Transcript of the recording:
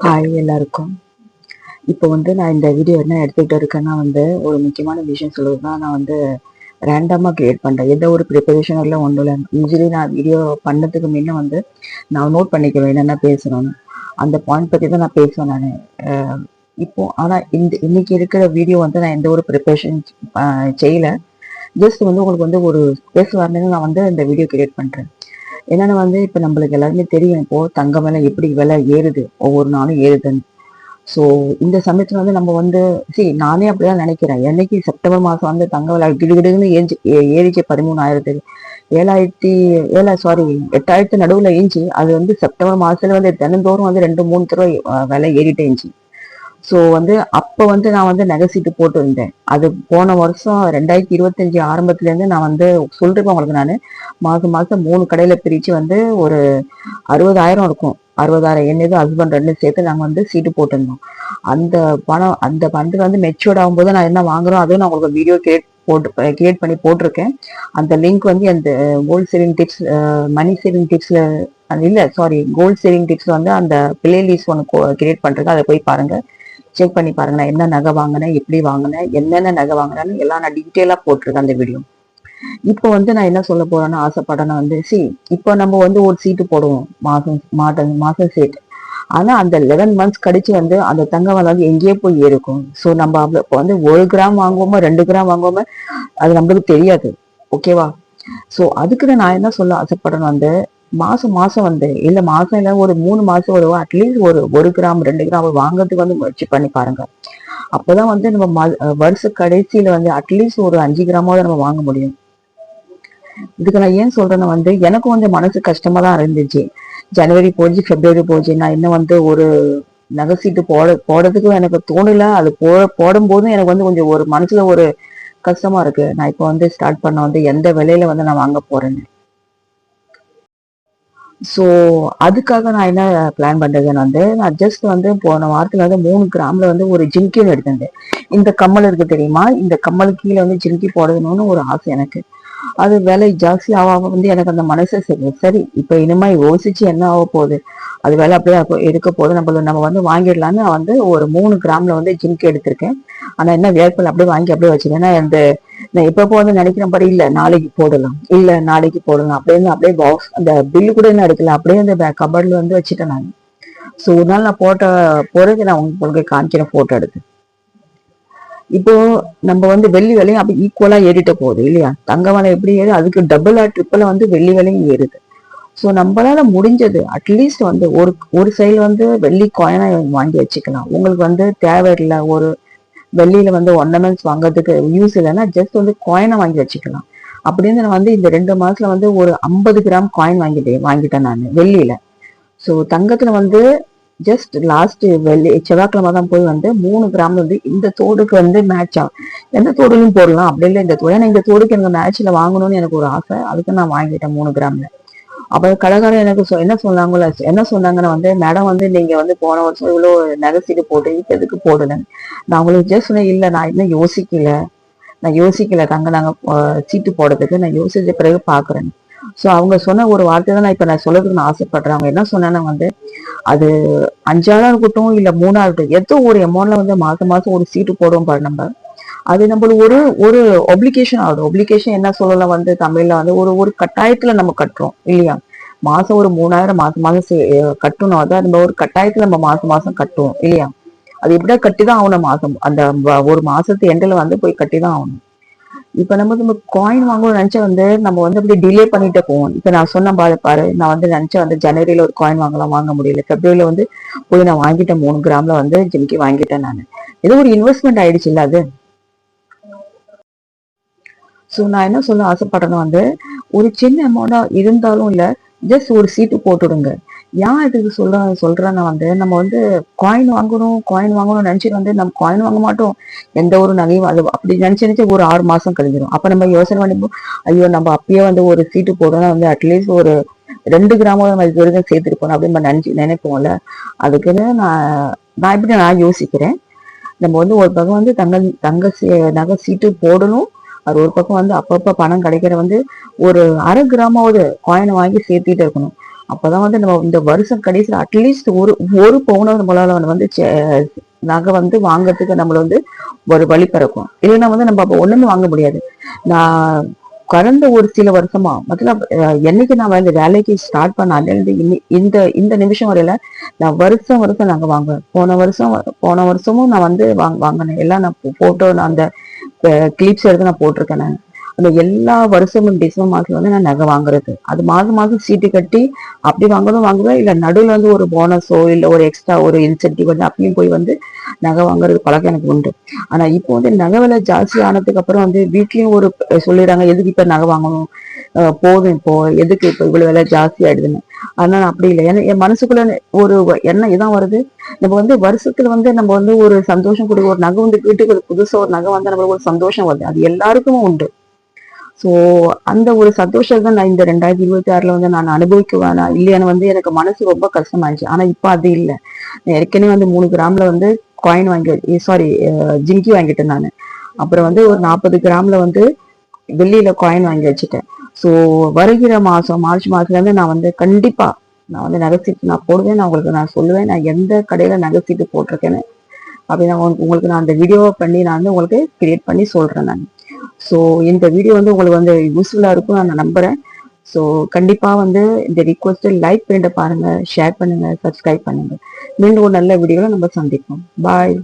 Hi எல்லாருக்கும். இப்போ நான் இந்த வீடியோ என்ன எடுத்துக்கிட்டு இருக்கேன்னா ஒரு முக்கியமான விஷயம் சொல்லுவது தான். நான் ரேண்டமாக கிரியேட் பண்ணுறேன். எந்த ஒரு ப்ரிப்பரேஷனும் இல்லை, ஒன்றும் இல்லை. யூஸ்வலி நான் வீடியோ பண்ணதுக்கு முன்ன நான் நோட் பண்ணிக்குவேன் என்னென்ன பேசுகிறோன்னு. அந்த பாயிண்ட் பற்றி தான் நான் பேசுவேன் நான். இப்போ ஆனால் இன்னைக்கு இருக்கிற வீடியோ நான் எந்த ஒரு ப்ரிப்பரேஷன் செய்யலை. ஜஸ்ட் உங்களுக்கு ஒரு பேச வரணுன்னு நான் இந்த வீடியோ கிரியேட் பண்ணுறேன். என்னென்னா இப்போ நம்மளுக்கு எல்லாருமே தெரியும், இப்போ தங்க விலை எப்படி விலை ஏறுது, ஒவ்வொரு நாளும் ஏறுதுன்னு. ஸோ இந்த சமயத்துல நம்ம நானே அப்படிதான் நினைக்கிறேன். என்னைக்கு செப்டம்பர் மாசம் தங்க விலை கிடுகிடுன்னு ஏறிச்சு 13,000 8,000 நடுவுல ஏஞ்சி. அது செப்டம்பர் மாசத்துல தினந்தோறும் 2-3 தடவை விலை ஏறிட்டே இருந்துச்சு. ஸோ அப்போ நான் நகை சீட்டு போட்டு இருந்தேன். அது போன வருஷம் 2025 ஆரம்பத்துலேருந்து நான் சொல்லிருப்பேன் உங்களுக்கு. நான் மாதம் மாதம் 3 கடையில பிரித்து ஒரு 60,000 இருக்கும். 60,000 என்னது ஹஸ்பண்ட் 2 சேர்த்து நாங்கள் சீட்டு போட்டிருந்தோம். அந்த பணம் அந்த பணத்துக்கு மெச்சூர்ட் ஆகும்போது நான் என்ன வாங்குறோம், அதுவும் நான் உங்களுக்கு வீடியோ கிரியேட் பண்ணி போட்டிருக்கேன். அந்த லிங்க் அந்த gold saving tips, money saving டிப்ஸ்ல இல்லை சாரி கோல்ட் சேவிங் டிப்ஸ் அந்த பிளேலிஸ்ட் ஒன்று கிரியேட் பண்ணுறேன். அதை போய் பாருங்க, செக் பண்ணி பாருங்க. நான் என்ன நகை வாங்கினேன், எப்படி வாங்கினேன், என்னென்ன நகை வாங்கினேன்னு எல்லாம் நான் டீட்டெயிலாக போட்டிருக்கேன் அந்த வீடியோ. இப்போ நான் என்ன சொல்ல போறேன்னு ஆசைப்படணும். இப்போ நம்ம ஒரு சீட்டு போடுவோம், மாசம் சீட்டு. ஆனா அந்த 11 மந்த்ஸ் கழிச்சு அந்த தங்க விலை எங்கேயே போய் இருக்கும். ஸோ நம்ம இப்போ 1 கிராம் வாங்குவோமோ 2 கிராம் வாங்குவோமோ அது நம்மளுக்கு தெரியாது. ஓகேவா? ஸோ அதுக்கு நான் என்ன சொல்ல ஆசைப்படணும், மாசம் மாசம் இல்ல மாசம் இல்ல ஒரு 3 மாசம் ஒரு அட்லீஸ்ட் ஒரு கிராம் 2 கிராம் வாங்குறதுக்கு முயற்சி பண்ணி பாருங்க. அப்போதான் நம்ம வருஷ கடைசியில அட்லீஸ்ட் ஒரு 5 கிராமாவது நம்ம வாங்க முடியும். இதுக்கு நான் ஏன் சொல்றேன்னா எனக்கும் மனசு கஷ்டமா தான் இருந்துச்சு. ஜனவரி போச்சு, பிப்ரவரி போச்சு. நான் இன்னும் ஒரு நகை சீட்டு போடுறதுக்கும் எனக்கு தோணல. அது போடும் போதும் எனக்கு கொஞ்சம் ஒரு மனசுல ஒரு கஷ்டமா இருக்கு. நான் இப்போ ஸ்டார்ட் பண்ண எந்த விலையில நான் வாங்க போறேன்னு. ஸோ அதுக்காக நான் என்ன பிளான் பண்றதுன்னு நான் ஜஸ்ட் போன வாரத்துல 3 கிராம்ல ஒரு ஜிம்கின்னு எடுத்திருந்தேன். இந்த கம்மல் இருக்கு தெரியுமா, இந்த கம்மல் கீழே ஜிம்கி போடணும்னு ஒரு ஆசை எனக்கு. அது விலை ஜாஸ்தி ஆக எனக்கு அந்த மனசு சரி இப்ப இனிமே யோசிச்சு என்ன ஆக போகுது, அது விலை அப்படியே இருக்க போகுது, நம்ம வாங்கிடலான்னு நான் ஒரு 3 கிராம்ல ஜிம்கி எடுத்திருக்கேன். ஆனா என்ன வேர்க்கல் அப்படியே வாங்கி அப்படியே வச்சிருக்கேன். ஏன்னா நான் எப்பப்போ நினைக்கிறபடி இல்ல நாளைக்கு போடலாம், இல்ல நாளைக்கு போடலாம் அப்படியே பாக்ஸ் அந்த பில்லு கூட என்ன எடுக்கல, அப்படியே அந்த கபர்ட்ல வச்சுட்டேன் நான். ஸோ ஒரு நாள் நான் போட்ட பிறகு நான் உங்களுக்கு காமிக்கிறேன் போட்டோ எடுத்து. இப்போ நம்ம வெள்ளி விலையும் அப்படி ஈக்குவலா ஏறிட்ட போகுது இல்லையா? தங்க விலை எப்படி ஏறுது அதுக்கு டபுளா ட்ரிப்பிளா வெள்ளி விலையும் ஏறுது. ஸோ நம்மளால முடிஞ்சது அட்லீஸ்ட் ஒரு சைடு வெள்ளி காயினா வாங்கி வச்சுக்கலாம். உங்களுக்கு தேவையில்லை ஒரு வெள்ளியில ஒர்னமெண்ட்ஸ் வாங்குறதுக்கு யூஸ் இல்லைன்னா ஜஸ்ட் காயினை வாங்கி வச்சுக்கலாம். அப்படின்னு நான் இந்த 2 மாசத்துல ஒரு 50 கிராம் காயின் வாங்கிட்டேன் நான் வெள்ளியில. ஸோ தங்கத்துல ஜஸ்ட் லாஸ்ட் செவ்வாய்க்கிழமை தான் போய் 3 கிராம் இந்த தோடுக்கு மேட்ச் ஆகும். எந்த தோடுலையும் போடலாம் அப்படி இல்லை இந்த தோடு. ஏன்னா இந்த தோடுக்கு எனக்கு மேட்ச்ல வாங்கணும்னு எனக்கு ஒரு ஆசை. அதுக்கு நான் வாங்கிட்டேன் 3 கிராம்ல. அப்ப கடைக்காரர் எனக்கு என்ன சொன்னாங்கன்னா மேடம் நீங்க போன வருஷம் இவ்வளவு நகை சீட்டு போட்டு எதுக்கு போடல. நான் உங்களுக்கு ஜஸ்ட் சொன்னேன், இல்ல நான் இன்னும் யோசிக்கல தங்க நாங்க சீட்டு போடுறதுக்கு நான் யோசிச்ச பிறகு பாக்குறேன். ஸோ அவங்க சொன்ன ஒரு வார்த்தை தான் நான் இப்ப நான் சொல்றதுக்கு நான் ஆசைப்படுறேன். அவங்க என்ன சொன்னேன்னா அது 5,000 இருக்கட்டும் இல்ல 3,000 இருக்கட்டும், ஏதோ ஒரு அமௌண்ட்ல மாசம் மாசம் ஒரு சீட்டு போடுவோம் பாரு நம்ம. அது நம்மளுக்கு ஒரு ஒப்ளிகேஷன் ஆகுது. ஒப்ளிகேஷன் என்ன சொல்லலாம் தமிழ்ல ஒரு கட்டாயத்துல நம்ம கட்டுறோம் இல்லையா? மாசம் ஒரு 3,000 மாசம் மாசம் கட்டணும். அதான் நம்ம ஒரு கட்டாயத்துல நம்ம மாசம் மாசம் கட்டுவோம் இல்லையா? அது எப்படியா கட்டிதான் ஆகணும். மாசம் அந்த ஒரு மாசத்து எண்டில் போய் கட்டிதான் ஆகணும். இப்ப நம்ம காயின் வாங்கணும்னு நினைச்சா நம்ம அப்படி டிலே பண்ணிட்டு போவோம். இப்ப நான் சொன்ன பாரு நான் நினைச்சேன் ஜனவரியில ஒரு காயின் வாங்க முடியல. பிப்ரவரியில போய் நான் வாங்கிட்டேன் 3 கிராம்ல ஜிம்கி வாங்கிட்டேன் நான். ஏதோ ஒரு இன்வெஸ்ட்மெண்ட் ஆயிடுச்சு இல்ல அது. ஸோ நான் என்ன சொல்ல ஆசைப்படுறேன்னா ஒரு சின்ன அமௌண்டா இருந்தாலும் இல்ல ஜஸ்ட் ஒரு சீட்டு போட்டுடுங்க. ஏன் இதுக்கு சொல்றேன்னா நம்ம காயின் வாங்கணும்னு நினைச்சிட்டு நம்ம காயின் வாங்க மாட்டோம். எந்த ஒரு நகையும் அது அப்படி நினைச்சு ஒரு 6 மாசம் கழிஞ்சிடும். அப்ப நம்ம யோசனை பண்ணிப்போம், ஐயோ நம்ம அப்பயே ஒரு சீட்டு போடணும், அட்லீஸ்ட் ஒரு 2 கிராமம் நம்ம இது வரைக்கும் சேர்த்துருப்போம் அப்படின்னு நினைப்போம்ல. அதுக்குன்னு நான் இப்படி நான் யோசிக்கிறேன். நம்ம ஒரு பக்கம் நகை சீட்டு போடணும். அது ஒரு பக்கம் அப்பப்ப பணம் கிடைக்கிற ஒரு 1/2 கிராமாவது காயினை வாங்கி சேர்த்திட்டு இருக்கணும். அப்பதான் வந்து நம்ம இந்த வருஷம் கடைசியில் அட்லீஸ்ட் ஒரு ஒரு பவுனாவது நம்மளால வந்து நகை வந்து வாங்கறதுக்கு நம்மள வந்து ஒரு வழி பிறக்கும். இல்லைன்னா வந்து நம்ம அப்ப ஒண்ணுமே வாங்க முடியாது. நான் கடந்த ஒரு சில வருஷமா மொத்தம் என்னைக்கு நான் வந்து வேலைக்கு ஸ்டார்ட் பண்ண அதுலேருந்து இந்த இந்த நிமிஷம் வரையில நான் வருஷம் வருஷம் நாங்க வாங்குவேன். போன வருஷமும் நான் வந்து வாங்கினேன். எல்லாம் நான் போட்டோ நான் அந்த கிளிப்ஸ் எடுத்து நான் போட்டிருக்கேன். நான் அந்த எல்லா வருஷமும் டிசம்பர் மாசத்துல வந்து நான் நகை வாங்குறது. அது மாசம் மாசம் சீட்டு கட்டி அப்படி வாங்குவேன். இல்ல நடுவில் வந்து ஒரு போனஸோ இல்ல ஒரு எக்ஸ்ட்ரா ஒரு இன்சென்டிவ் வந்து அப்படியும் போய் வந்து நகை வாங்குறது பழக்கம் எனக்கு உண்டு. ஆனா இப்போ வந்து நகை விலை ஜாஸ்தி ஆனதுக்கு அப்புறம் வந்து வீட்லயும் ஒரு சொல்லிடுறாங்க, எதுக்கு இப்ப நகை வாங்கணும், போதும் இப்போ எதுக்கு இப்போ இவ்வளவு விலை ஜாஸ்தி ஆயிடுதுன்னு. அதனால அப்படி இல்லை. ஏன்னா என் மனசுக்குள்ள ஒரு எண்ணம் இதான் வருது, நம்ம வந்து வருஷத்துல வந்து நம்ம வந்து ஒரு சந்தோஷம் கொடுக்க ஒரு நகை வந்து வீட்டுக்கு ஒரு புதுசா ஒரு நகை வந்து நம்மளுக்கு ஒரு சந்தோஷம் வருது. அது எல்லாருக்குமே உண்டு. சோ அந்த ஒரு சந்தோஷத்தை நான் இந்த 2026 வந்து நான் அனுபவிக்குவேனா இல்லையான்னு வந்து எனக்கு மனசு ரொம்ப கஷ்டமாயிடுச்சு. ஆனா இப்ப அது இல்லை. ஏற்கனவே வந்து 3 கிராம்ல வந்து காயின் வாங்கி சாரி ஜிங்கி வாங்கிட்டேன் நான். அப்புறம் வந்து ஒரு 40 கிராம்ல வந்து வெள்ளியில காயின் வாங்கி வச்சுட்டேன். ஸோ வருகிற மாசம் மார்ச் மாசத்துல இருந்து நான் வந்து கண்டிப்பா நான் வந்து நகைச்சீட்டு நான் போடுவேன். நான் உங்களுக்கு நான் சொல்லுவேன் நான் எந்த கடையில நகைச்சீட்டு போட்டிருக்கேன்னு. அப்படி நான் உங்களுக்கு நான் அந்த வீடியோவை பண்ணி நான் வந்து உங்களுக்கு கிரியேட் பண்ணி சொல்றேன் நான். ஸோ இந்த வீடியோ வந்து உங்களுக்கு வந்து யூஸ்ஃபுல்லா இருக்கும் நான் நம்புறேன். ஸோ கண்டிப்பா வந்து இந்த ரிக்வஸ்ட் லைக் பண்ணிட்டு பாருங்க, ஷேர் பண்ணுங்க, சப்ஸ்கிரைப் பண்ணுங்க. மீண்டும் ஒரு நல்ல வீடியோல நம்ம சந்திப்போம். பாய்.